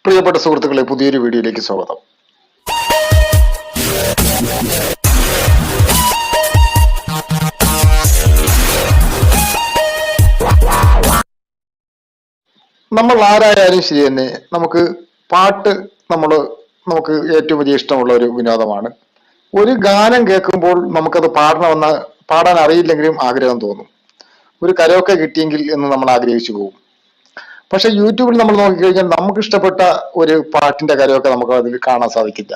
പ്രിയപ്പെട്ട സുഹൃത്തുക്കളെ, പുതിയൊരു വീഡിയോയിലേക്ക് സ്വാഗതം. നമ്മൾ ആരായാലും ശരി തന്നെ നമുക്ക് പാട്ട് നമുക്ക് ഏറ്റവും വലിയ ഇഷ്ടമുള്ള ഒരു വിനോദമാണ്. ഒരു ഗാനം കേൾക്കുമ്പോൾ നമുക്കത് പാടാൻ അറിയില്ലെങ്കിലും ആഗ്രഹം തോന്നും. ഒരു കരോക്കെ കിട്ടിയെങ്കിൽ എന്ന് നമ്മൾ ആഗ്രഹിച്ചു പോകും. പക്ഷെ യൂട്യൂബിൽ നമ്മൾ നോക്കിക്കഴിഞ്ഞാൽ നമുക്ക് ഇഷ്ടപ്പെട്ട ഒരു പാട്ടിന്റെ കരോക്കെ നമുക്ക് അതിൽ കാണാൻ സാധിക്കില്ല.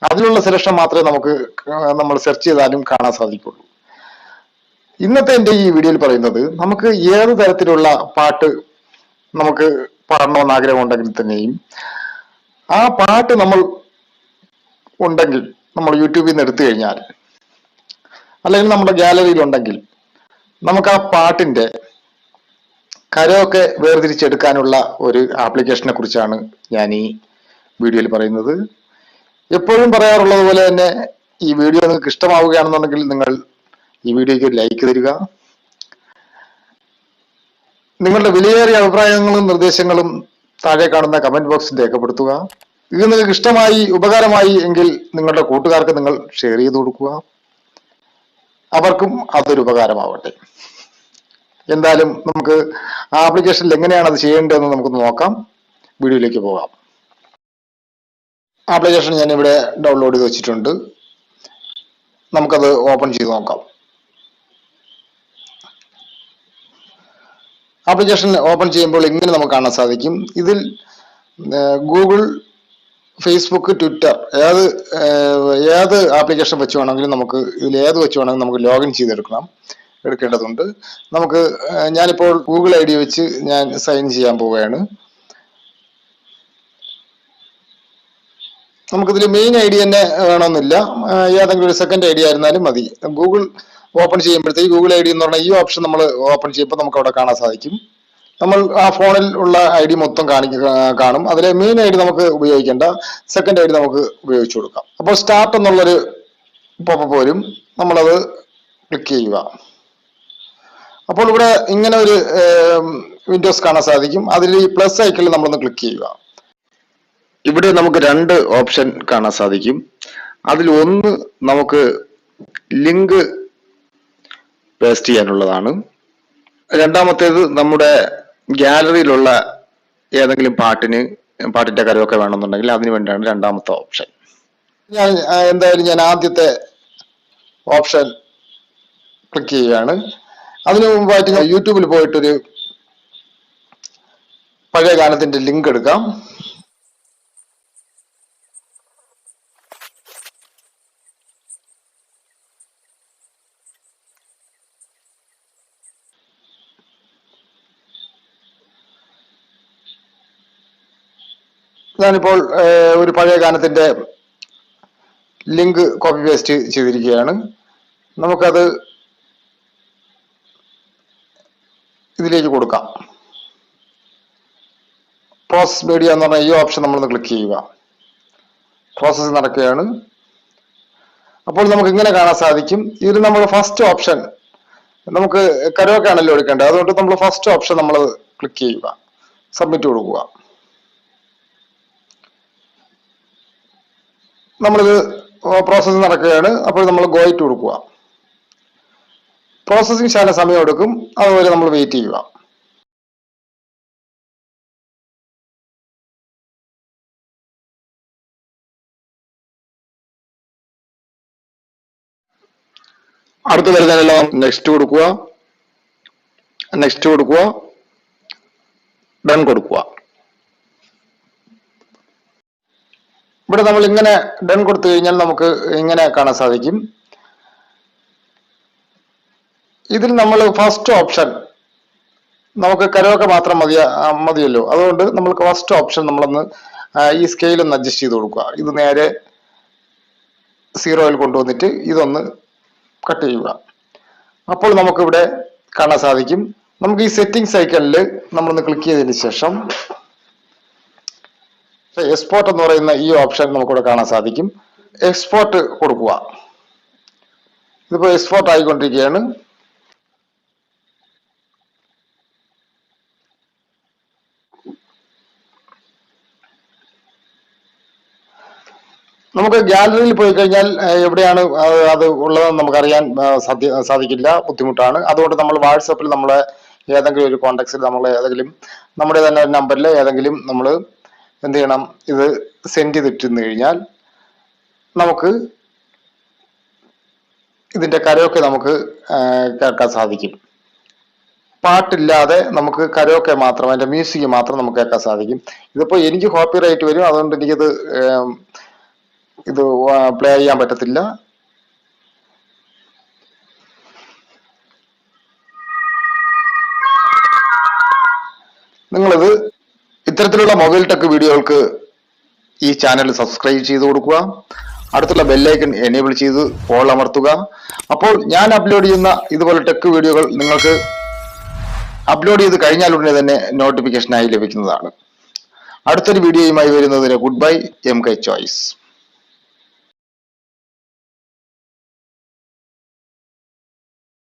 അതിലുള്ള സെലക്ഷൻ മാത്രമേ നമ്മൾ സെർച്ച് ചെയ്താലും കാണാൻ സാധിക്കുള്ളൂ. ഇന്നത്തെ എൻ്റെ ഈ വീഡിയോയിൽ പറയുന്നത്, നമുക്ക് ഏത് തരത്തിലുള്ള പാട്ട് നമുക്ക് പാടണമെന്ന് ആഗ്രഹം ഉണ്ടെങ്കിൽ തന്നെയും ആ പാട്ട് നമ്മൾ യൂട്യൂബിൽ നിന്ന് എടുത്തു കഴിഞ്ഞാൽ, അല്ലെങ്കിൽ നമ്മുടെ ഗാലറിയിൽ ഉണ്ടെങ്കിൽ, നമുക്ക് ആ പാട്ടിന്റെ കരോക്കെ വേർതിരിച്ചെടുക്കാനുള്ള ഒരു ആപ്ലിക്കേഷനെ കുറിച്ചാണ് ഞാൻ ഈ വീഡിയോയിൽ പറയുന്നത്. എപ്പോഴും പറയാറുള്ളത് പോലെ തന്നെ, ഈ വീഡിയോ നിങ്ങൾക്ക് ഇഷ്ടമാവുകയാണെന്നുണ്ടെങ്കിൽ നിങ്ങൾ ഈ വീഡിയോയ്ക്ക് ഒരു ലൈക്ക് തരിക. നിങ്ങളുടെ വിലയേറിയ അഭിപ്രായങ്ങളും നിർദ്ദേശങ്ങളും താഴെ കാണുന്ന കമന്റ് ബോക്സിൽ രേഖപ്പെടുത്തുക. ഇത് നിങ്ങൾക്ക് ഇഷ്ടമായി, ഉപകാരമായി എങ്കിൽ നിങ്ങളുടെ കൂട്ടുകാർക്ക് നിങ്ങൾ ഷെയർ ചെയ്ത് കൊടുക്കുക. അവർക്കും അതൊരു ഉപകാരമാവട്ടെ. എന്തായാലും നമുക്ക് ആ ആപ്ലിക്കേഷനിൽ എങ്ങനെയാണ് അത് ചെയ്യേണ്ടതെന്ന് നമുക്കൊന്ന് നോക്കാം. വീഡിയോയിലേക്ക് പോകാം. ആപ്ലിക്കേഷൻ ഞാൻ ഇവിടെ ഡൗൺലോഡ് ചെയ്ത് വെച്ചിട്ടുണ്ട്. നമുക്കത് ഓപ്പൺ ചെയ്ത് നോക്കാം. ആപ്ലിക്കേഷൻ ഓപ്പൺ ചെയ്യുമ്പോൾ ഇങ്ങനെ നമുക്ക് കാണാൻ സാധിക്കും. ഇതിൽ ഗൂഗിൾ, ഫേസ്ബുക്ക്, ട്വിറ്റർ ഏത് ആപ്ലിക്കേഷൻ വെച്ച് വേണമെങ്കിലും നമുക്ക് ലോഗിൻ എടുക്കേണ്ടതുണ്ട്. ഞാനിപ്പോൾ ഗൂഗിൾ ID വെച്ച് ഞാൻ സൈൻ ചെയ്യാൻ പോവുകയാണ്. നമുക്കിതിൽ മെയിൻ ID തന്നെ വേണമെന്നില്ല, ഏതെങ്കിലും ഒരു സെക്കൻഡ് ID ആയിരുന്നാലും മതി. ഗൂഗിൾ ഓപ്പൺ ചെയ്യുമ്പോഴത്തേക്ക് ഗൂഗിൾ ID എന്ന് പറഞ്ഞാൽ ഈ ഓപ്ഷൻ നമ്മൾ ഓപ്പൺ ചെയ്യുമ്പോൾ നമുക്ക് അവിടെ കാണാൻ സാധിക്കും. നമ്മൾ ആ ഫോണിൽ ഉള്ള ID മൊത്തം കാണും. അതിലെ മെയിൻ ID നമുക്ക് ഉപയോഗിക്കേണ്ട, സെക്കൻഡ് ID നമുക്ക് ഉപയോഗിച്ചു കൊടുക്കാം. അപ്പോൾ സ്റ്റാർട്ട് എന്നുള്ളൊരു പോപ്പപ്പ് വരും, നമ്മളത് ക്ലിക്ക് ചെയ്യുക. അപ്പോൾ ഇവിടെ ഇങ്ങനെ ഒരു വിൻഡോസ് കാണാൻ സാധിക്കും. അതിൽ ഈ പ്ലസ് ഐക്കണിൽ നമ്മളൊന്ന് ക്ലിക്ക് ചെയ്യുക. ഇവിടെ നമുക്ക് രണ്ട് ഓപ്ഷൻ കാണാൻ സാധിക്കും. അതിൽ ഒന്ന് നമുക്ക് ലിങ്ക് പേസ്റ്റ് ചെയ്യാനുള്ളതാണ്. രണ്ടാമത്തേത് നമ്മുടെ ഗാലറിയിലുള്ള ഏതെങ്കിലും പാട്ടിന്റെ കരോക്കെ വേണമെന്നുണ്ടെങ്കിൽ അതിനു വേണ്ടിയാണ് രണ്ടാമത്തെ ഓപ്ഷൻ. ഞാൻ ആദ്യത്തെ ഓപ്ഷൻ ക്ലിക്ക് ചെയ്യുകയാണ്. അതിനു മുമ്പായിട്ട് യൂട്യൂബിൽ പോയിട്ടൊരു പഴയ ഗാനത്തിന്റെ ലിങ്ക് എടുക്കാം. ഞാനിപ്പോൾ ഒരു പഴയ ഗാനത്തിന്റെ ലിങ്ക് കോപ്പി പേസ്റ്റ് ചെയ്തിരിക്കുകയാണ്. നമുക്കത് ഇതിലേക്ക് കൊടുക്കാം. പ്രോസസ് മീഡിയ എന്ന് പറഞ്ഞ ഈ ഓപ്ഷൻ നമ്മളൊന്ന് ക്ലിക്ക് ചെയ്യുക. പ്രോസസ് നടക്കുകയാണ്. അപ്പോൾ നമുക്ക് ഇങ്ങനെ കാണാൻ സാധിക്കും. ഇതിൽ നമ്മൾ ഫസ്റ്റ് ഓപ്ഷൻ, നമുക്ക് കരോക്കെ ആണല്ലോ എടുക്കേണ്ടത്, അതുകൊണ്ട് നമ്മൾ ഫസ്റ്റ് ഓപ്ഷൻ നമ്മൾ ക്ലിക്ക് ചെയ്യുക, സബ്മിറ്റ് കൊടുക്കുക. നമ്മളിത് പ്രോസസ്സ് നടക്കുകയാണ്. അപ്പോൾ നമ്മൾ ഗോ ഇറ്റ് കൊടുക്കുക. പ്രോസസ്സിങ് ശാല സമയം എടുക്കും, അതുപോലെ നമ്മൾ വെയിറ്റ് ചെയ്യുക. അടുത്ത് വരുന്നതിനെല്ലാം നെക്സ്റ്റ് കൊടുക്കുക, ഡൺ കൊടുക്കുക. ഇവിടെ നമ്മൾ ഇങ്ങനെ ഡൺ കൊടുത്തു കഴിഞ്ഞാൽ നമുക്ക് ഇങ്ങനെ കാണാൻ സാധിക്കും. ഇതിൽ നമ്മൾ ഫസ്റ്റ് ഓപ്ഷൻ, നമുക്ക് കരോക്കെ മാത്രം മതിയല്ലോ, അതുകൊണ്ട് നമ്മൾക്ക് ഫസ്റ്റ് ഓപ്ഷൻ നമ്മളൊന്ന് ഈ സ്കെയിൽ ഒന്ന് അഡ്ജസ്റ്റ് ചെയ്ത് കൊടുക്കുക. ഇത് നേരെ 0 കൊണ്ടുവന്നിട്ട് ഇതൊന്ന് കട്ട് ചെയ്യുക. അപ്പോൾ നമുക്കിവിടെ കാണാൻ സാധിക്കും. നമുക്ക് ഈ സെറ്റിംഗ്സ് ഐക്കണിൽ നമ്മളൊന്ന് ക്ലിക്ക് ചെയ്തതിന് ശേഷം എക്സ്പോർട്ട് എന്ന് പറയുന്ന ഈ ഓപ്ഷൻ നമുക്കിവിടെ കാണാൻ സാധിക്കും. എക്സ്പോർട്ട് കൊടുക്കുക. ഇതിപ്പോൾ എക്സ്പോർട്ട് ആയിക്കൊണ്ടിരിക്കുകയാണ്. നമുക്ക് ഗാലറിയിൽ പോയി കഴിഞ്ഞാൽ എവിടെയാണ് അത് ഉള്ളതെന്ന് നമുക്കറിയാൻ സാധിക്കില്ല, ബുദ്ധിമുട്ടാണ്. അതുകൊണ്ട് നമ്മൾ വാട്സപ്പിൽ നമ്മളെ ഏതെങ്കിലും ഒരു കോണ്ടാക്ട്സിൽ നമ്മൾ ഏതെങ്കിലും നമ്മുടെ തന്നെ നമ്പറിൽ ഏതെങ്കിലും നമ്മൾ എന്ത് ചെയ്യണം, ഇത് സെൻഡ് ചെയ്തിട്ടിരുന്നു കഴിഞ്ഞാൽ നമുക്ക് ഇതിന്റെ കരോക്കെ നമുക്ക് കേൾക്കാൻ സാധിക്കും. പാട്ടില്ലാതെ നമുക്ക് കരോക്കെ മാത്രം, അതിന്റെ മ്യൂസിക് മാത്രം നമുക്ക് കേൾക്കാൻ സാധിക്കും. ഇതിപ്പോ എനിക്ക് കോപ്പി റൈറ്റ് വരും, അതുകൊണ്ട് എനിക്കിത് പ്ലേ ചെയ്യാൻ പറ്റത്തില്ല. നിങ്ങളിത് ഇത്തരത്തിലുള്ള മൊബൈൽ ടെക് വീഡിയോകൾക്ക് ഈ ചാനൽ സബ്സ്ക്രൈബ് ചെയ്ത് കൊടുക്കുക. അടുത്തുള്ള ബെല്ലൈക്കൺ എനേബിൾ ചെയ്ത് ഓൾ അമർത്തുക. അപ്പോൾ ഞാൻ അപ്ലോഡ് ചെയ്യുന്ന ഇതുപോലെ ടെക് വീഡിയോകൾ നിങ്ങൾക്ക് അപ്ലോഡ് ചെയ്ത് കഴിഞ്ഞാൽ ഉടനെ തന്നെ നോട്ടിഫിക്കേഷനായി ലഭിക്കുന്നതാണ്. അടുത്തൊരു വീഡിയോയുമായി വരുന്നതിന് ഗുഡ് ബൈ. MK choice.